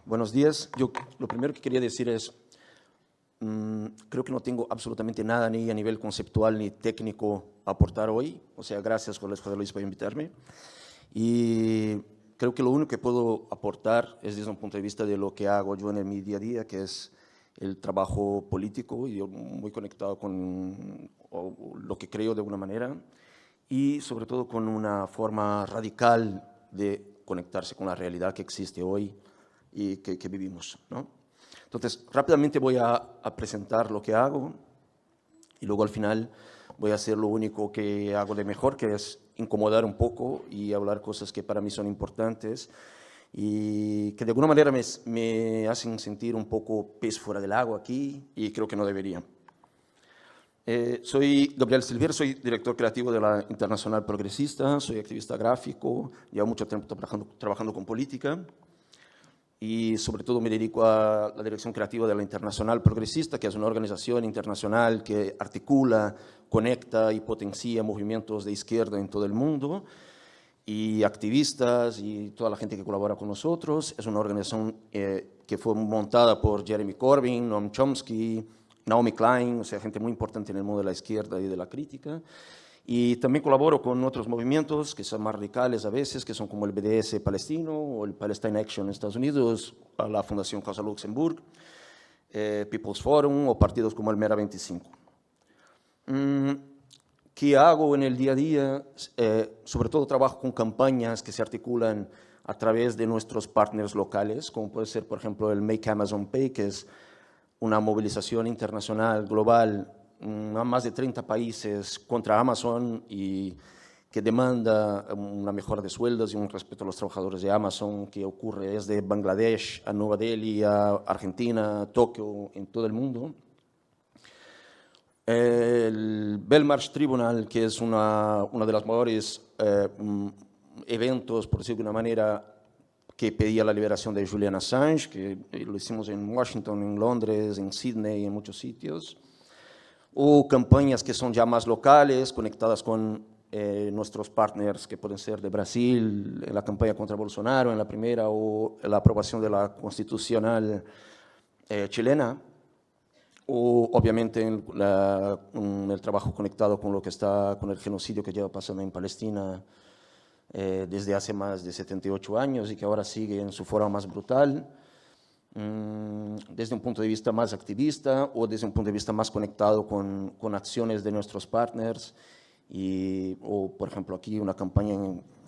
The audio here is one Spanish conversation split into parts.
Buenos días. Yo lo primero que quería decir es, creo que no tengo absolutamente nada ni a nivel conceptual ni técnico a aportar hoy. O sea, gracias, José Luis, por invitarme. Y creo que lo único que puedo aportar es desde un punto de vista de lo que hago yo en mi día a día, que es el trabajo político, y yo muy conectado con lo que creo de alguna manera, y sobre todo con una forma radical de conectarse con la realidad que existe hoy y que vivimos, ¿no? Entonces, rápidamente voy a presentar lo que hago y luego al final voy a hacer lo único que hago de mejor, que es incomodar un poco y hablar cosas que para mí son importantes y que de alguna manera me hacen sentir un poco pez fuera del agua aquí y creo que no debería. Soy Gabriel Silvier, soy director creativo de la Internacional Progresista, soy activista gráfico, llevo mucho tiempo trabajando con política y sobre todo me dedico a la dirección creativa de la Internacional Progresista, que es una organización internacional que articula, conecta y potencia movimientos de izquierda en todo el mundo y activistas y toda la gente que colabora con nosotros. Es una organización que fue montada por Jeremy Corbyn, Noam Chomsky, Naomi Klein, o sea, gente muy importante en el mundo de la izquierda y de la crítica. Y también colaboro con otros movimientos que son más radicales a veces, que son como el BDS palestino o el Palestine Action en Estados Unidos, la Fundación Rosa Luxemburg, People's Forum o partidos como el Mera 25. ¿Qué hago en el día a día? Sobre todo trabajo con campañas que se articulan a través de nuestros partners locales, como puede ser, por ejemplo, el Make Amazon Pay, que es una movilización internacional, global, a más de 30 países contra Amazon y que demanda una mejora de sueldos y un respeto a los trabajadores de Amazon, que ocurre desde Bangladesh a Nueva Delhi, a Argentina, a Tokio, en todo el mundo. El Belmarsh Tribunal, que es uno de los mayores eventos, por decirlo de una manera, que pedía la liberación de Julian Assange, que lo hicimos en Washington, en Londres, en Sydney, en muchos sitios. O campañas que son ya más locales, conectadas con nuestros partners, que pueden ser de Brasil, en la campaña contra Bolsonaro, en la primera, o la aprobación de la constitucional chilena, o obviamente en el trabajo conectado con lo que está, con el genocidio que lleva pasando en Palestina desde hace más de 78 años y que ahora sigue en su forma más brutal, desde un punto de vista más activista o desde un punto de vista más conectado con acciones de nuestros partners, o por ejemplo aquí una campaña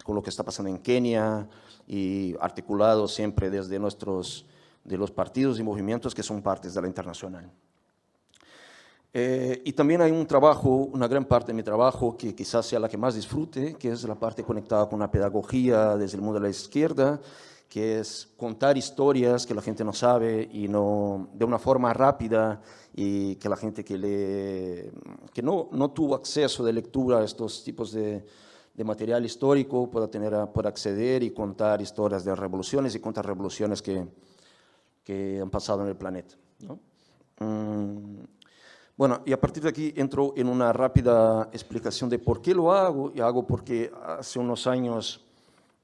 con lo que está pasando en Kenia y articulado siempre desde de los partidos y movimientos que son partes de la Internacional. Y también hay un trabajo, una gran parte de mi trabajo que quizás sea la que más disfrute, que es la parte conectada con la pedagogía desde el mundo de la izquierda, que es contar historias que la gente no sabe y no, de una forma rápida, y que la gente que no tuvo acceso de lectura a estos tipos de material histórico pueda acceder y contar historias de revoluciones y contrarrevoluciones que han pasado en el planeta, ¿no? Bueno, y a partir de aquí entro en una rápida explicación de por qué lo hago. Y hago porque hace unos años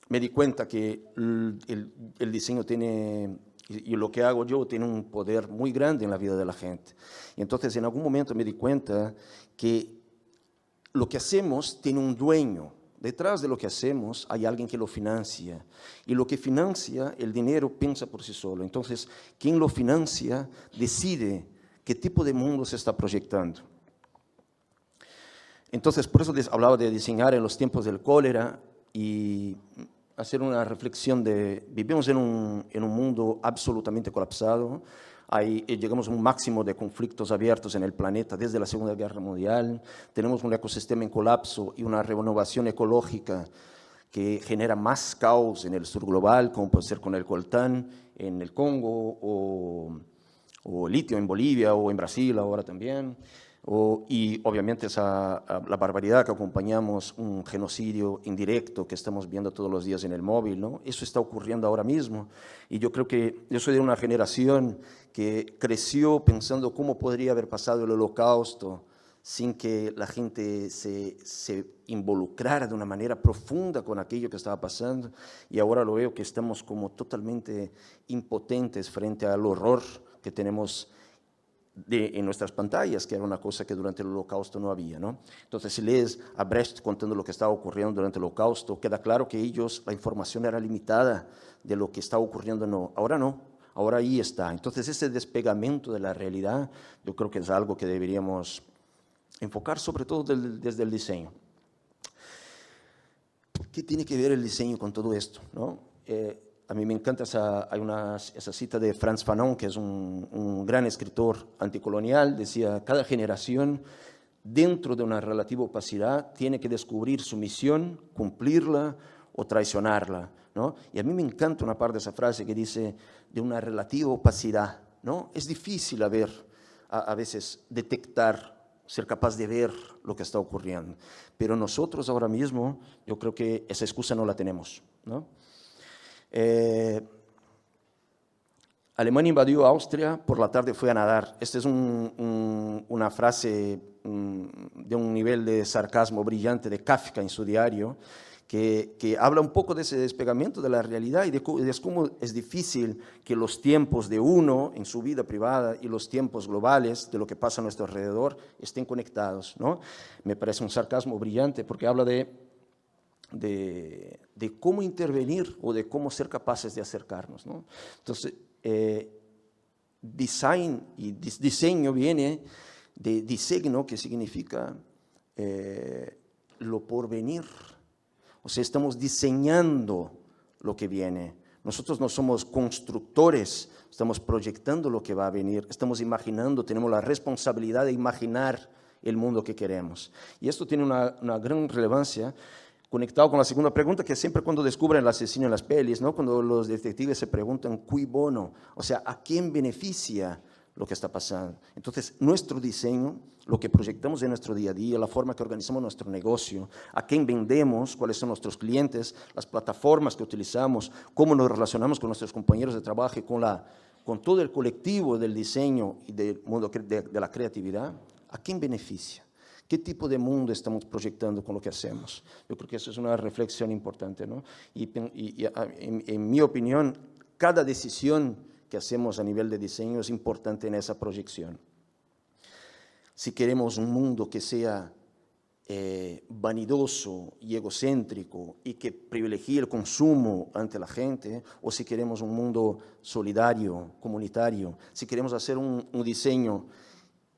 me di cuenta que el diseño tiene, y lo que hago yo tiene un poder muy grande en la vida de la gente. Y entonces en algún momento me di cuenta que lo que hacemos tiene un dueño. Detrás de lo que hacemos hay alguien que lo financia. Y lo que financia, el dinero piensa por sí solo. Entonces, quien lo financia decide qué tipo de mundo se está proyectando. Entonces, por eso les hablaba de diseñar en los tiempos del cólera y hacer una reflexión de, vivimos en un mundo absolutamente colapsado, llegamos a un máximo de conflictos abiertos en el planeta desde la Segunda Guerra Mundial, tenemos un ecosistema en colapso y una renovación ecológica que genera más caos en el sur global, como puede ser con el coltán en el Congo, o litio en Bolivia o en Brasil ahora también, y obviamente la barbaridad que acompañamos, un genocidio indirecto que estamos viendo todos los días en el móvil, ¿no? Eso está ocurriendo ahora mismo, y yo creo que yo soy de una generación que creció pensando cómo podría haber pasado el Holocausto sin que la gente se involucrara de una manera profunda con aquello que estaba pasando. Y ahora lo veo que estamos como totalmente impotentes frente al horror que tenemos en nuestras pantallas, que era una cosa que durante el Holocausto no había, ¿no? Entonces, si lees a Brecht contando lo que estaba ocurriendo durante el Holocausto, queda claro que la información era limitada de lo que estaba ocurriendo. No, ahora no, ahora ahí está. Entonces, ese despegamento de la realidad, yo creo que es algo que deberíamos enfocar, sobre todo desde el diseño. ¿Qué tiene que ver el diseño con todo esto, no? A mí me encanta esa cita de Frantz Fanon, que es un gran escritor anticolonial. Decía, cada generación, dentro de una relativa opacidad, tiene que descubrir su misión, cumplirla o traicionarla, ¿no? Y a mí me encanta una parte de esa frase que dice, de una relativa opacidad, ¿no? Es difícil a veces detectar, ser capaz de ver lo que está ocurriendo. Pero nosotros ahora mismo, yo creo que esa excusa no la tenemos, ¿no? Alemania invadió Austria, por la tarde fue a nadar. Esta es una frase de un nivel de sarcasmo brillante de Kafka en su diario, que habla un poco de ese despegamiento de la realidad y de cómo es difícil que los tiempos de uno en su vida privada y los tiempos globales de lo que pasa a nuestro alrededor estén conectados, ¿no? Me parece un sarcasmo brillante porque habla de cómo intervenir o de cómo ser capaces de acercarnos, ¿no? Entonces, diseño viene de diseño, que significa lo por venir. O sea, estamos diseñando lo que viene. Nosotros no somos constructores, estamos proyectando lo que va a venir, estamos imaginando, tenemos la responsabilidad de imaginar el mundo que queremos. Y esto tiene una gran relevancia, conectado con la segunda pregunta, que siempre cuando descubren el asesino en las pelis, ¿no? Cuando los detectives se preguntan, ¿cui bono? O sea, ¿a quién beneficia lo que está pasando? Entonces, nuestro diseño, lo que proyectamos en nuestro día a día, la forma que organizamos nuestro negocio, a quién vendemos, cuáles son nuestros clientes, las plataformas que utilizamos, cómo nos relacionamos con nuestros compañeros de trabajo y con todo el colectivo del diseño y del mundo de la creatividad, ¿a quién beneficia? ¿Qué tipo de mundo estamos proyectando con lo que hacemos? Yo creo que eso es una reflexión importante, ¿no? Y en mi opinión, cada decisión que hacemos a nivel de diseño es importante en esa proyección. Si queremos un mundo que sea vanidoso y egocéntrico y que privilegie el consumo ante la gente, o si queremos un mundo solidario, comunitario, si queremos hacer un diseño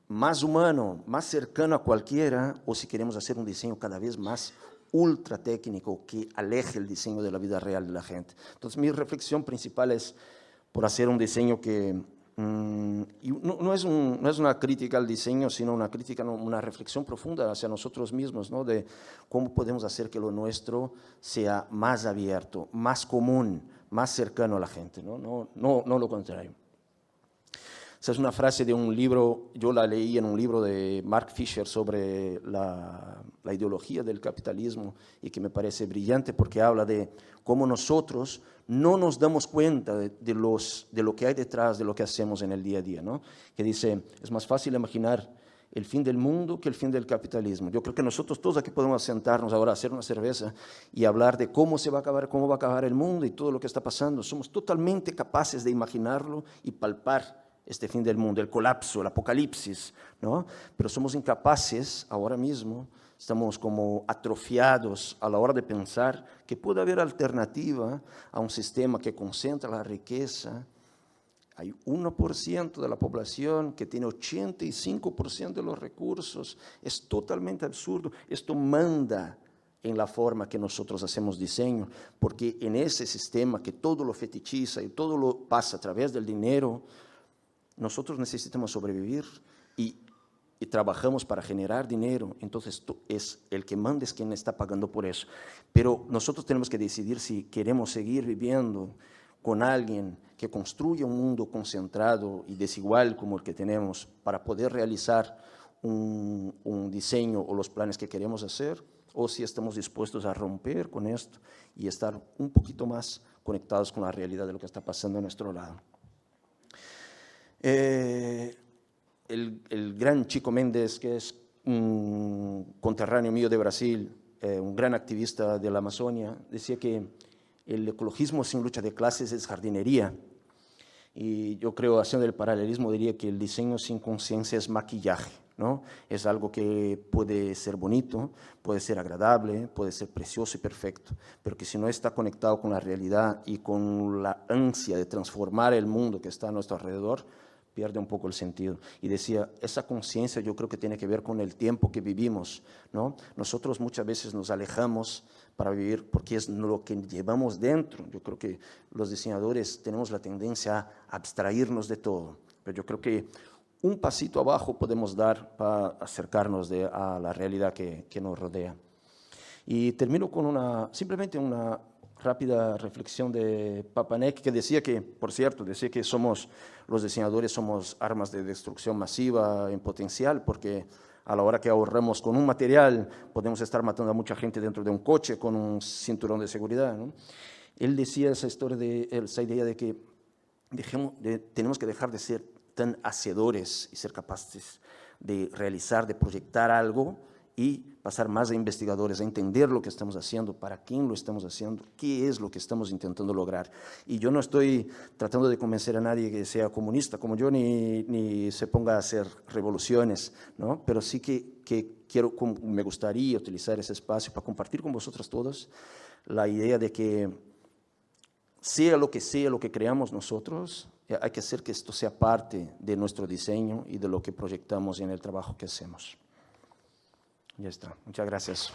más humano, más cercano a cualquiera, o si queremos hacer un diseño cada vez más ultra técnico que aleje el diseño de la vida real de la gente. Entonces, mi reflexión principal es por hacer un diseño que y no es una crítica al diseño, sino una crítica, una reflexión profunda hacia nosotros mismos, ¿no? De cómo podemos hacer que lo nuestro sea más abierto, más común, más cercano a la gente, no lo contrario. Esa es una frase de un libro, yo la leí en un libro de Mark Fisher sobre la ideología del capitalismo y que me parece brillante porque habla de cómo nosotros no nos damos cuenta de lo que hay detrás de lo que hacemos en el día a día, ¿no? Que dice, es más fácil imaginar el fin del mundo que el fin del capitalismo. Yo creo que nosotros todos aquí podemos sentarnos ahora a hacer una cerveza y hablar de cómo va a acabar el mundo y todo lo que está pasando. Somos totalmente capaces de imaginarlo y palpar este fin del mundo, el colapso, el apocalipsis, ¿no? Pero somos incapaces ahora mismo, estamos como atrofiados a la hora de pensar que puede haber alternativa a un sistema que concentra la riqueza. Hay 1% de la población que tiene 85% de los recursos. Es totalmente absurdo. Esto manda en la forma que nosotros hacemos diseño, porque en ese sistema que todo lo fetichiza y todo lo pasa a través del dinero, nosotros necesitamos sobrevivir y trabajamos para generar dinero. Entonces, es el que manda, es quien está pagando por eso. Pero nosotros tenemos que decidir si queremos seguir viviendo con alguien que construya un mundo concentrado y desigual como el que tenemos para poder realizar un diseño o los planes que queremos hacer, o si estamos dispuestos a romper con esto y estar un poquito más conectados con la realidad de lo que está pasando a nuestro lado. El gran Chico Mendes, que es un conterráneo mío de Brasil, un gran activista de la Amazonia, decía que el ecologismo sin lucha de clases es jardinería. Y yo creo, haciendo el paralelismo, diría que el diseño sin conciencia es maquillaje, ¿no? Es algo que puede ser bonito, puede ser agradable, puede ser precioso y perfecto, pero que si no está conectado con la realidad y con la ansia de transformar el mundo que está a nuestro alrededor, pierde un poco el sentido. Y decía, esa conciencia yo creo que tiene que ver con el tiempo que vivimos, ¿no? Nosotros muchas veces nos alejamos para vivir porque es lo que llevamos dentro. Yo creo que los diseñadores tenemos la tendencia a abstraernos de todo, pero yo creo que un pasito abajo podemos dar para acercarnos a la realidad que nos rodea. Y termino con simplemente una rápida reflexión de Papanek, que decía que, por cierto, decía que los diseñadores somos armas de destrucción masiva en potencial, porque a la hora que ahorramos con un material, podemos estar matando a mucha gente dentro de un coche con un cinturón de seguridad, ¿no? Él decía esa idea de que tenemos que dejar de ser tan hacedores y ser capaces de realizar, de proyectar algo, y pasar más a investigadores, a entender lo que estamos haciendo, para quién lo estamos haciendo, qué es lo que estamos intentando lograr. Y yo no estoy tratando de convencer a nadie que sea comunista como yo, ni se ponga a hacer revoluciones, ¿no? Pero sí que me gustaría utilizar ese espacio para compartir con vosotros todos la idea de que sea lo que creamos nosotros, hay que hacer que esto sea parte de nuestro diseño y de lo que proyectamos en el trabajo que hacemos. Ya está. Muchas gracias.